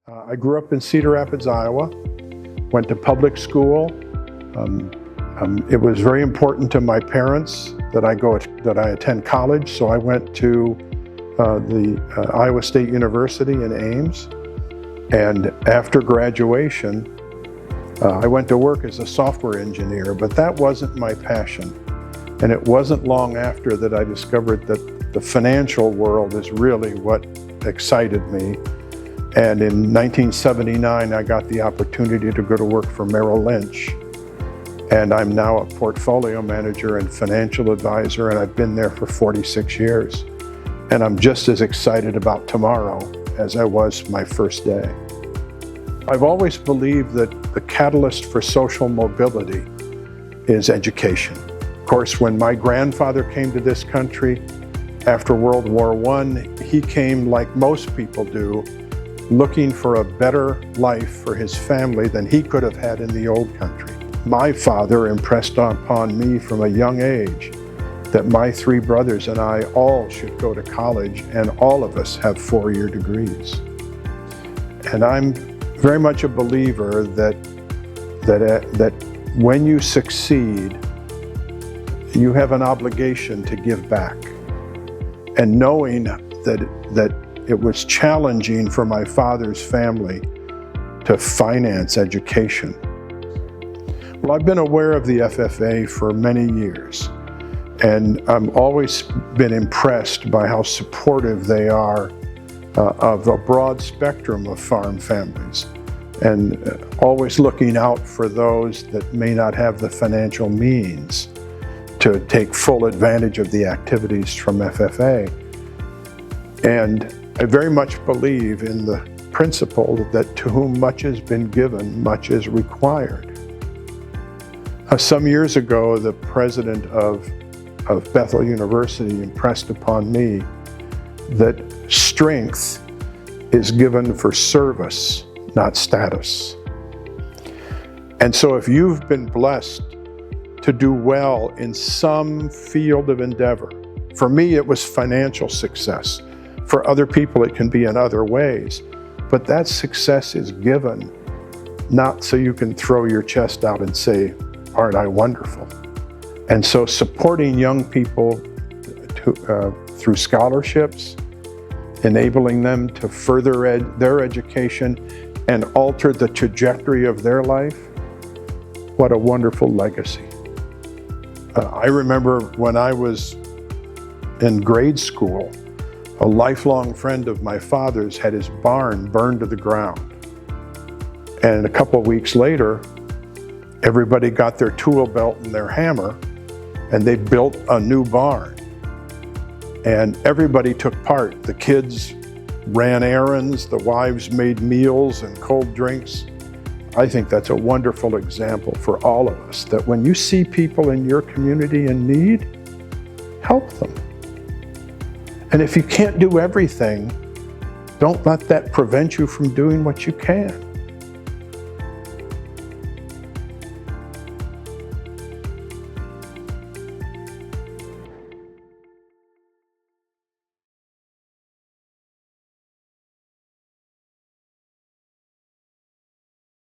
I grew up in Cedar Rapids, Iowa, went to public school. It was very important to my parents that I attend college, so I went to the Iowa State University in Ames. And after graduation, I went to work as a software engineer, but that wasn't my passion. And it wasn't long after that I discovered that the financial world is really what excited me. And in 1979, I got the opportunity to go to work for Merrill Lynch. And I'm now a portfolio manager and financial advisor, and I've been there for 46 years. And I'm just as excited about tomorrow as I was my first day. I've always believed that the catalyst for social mobility is education. Of course, when my grandfather came to this country after World War I, he came like most people do, looking for a better life for his family than he could have had in the old country. My father impressed upon me from a young age that my three brothers and I all should go to college, and all of us have four-year degrees. And I'm very much a believer that when you succeed, you have an obligation to give back. And knowing that it was challenging for my father's family to finance education. Well, I've been aware of the FFA for many years, and I've always been impressed by how supportive they are of a broad spectrum of farm families, and always looking out for those that may not have the financial means to take full advantage of the activities from FFA. And I very much believe in the principle that to whom much has been given, much is required. Some years ago, the president of Bethel University impressed upon me that strength is given for service, not status. And so if you've been blessed to do well in some field of endeavor, for me it was financial success. For other people it can be in other ways, but that success is given not so you can throw your chest out and say, aren't I wonderful? And so supporting young people through scholarships, enabling them to further their education and alter the trajectory of their life, what a wonderful legacy. I remember when I was in grade school, a lifelong friend of my father's had his barn burned to the ground. And a couple of weeks later, everybody got their tool belt and their hammer, and they built a new barn. And everybody took part. The kids ran errands, the wives made meals and cold drinks. I think that's a wonderful example for all of us, that when you see people in your community in need, help them. And if you can't do everything, don't let that prevent you from doing what you can.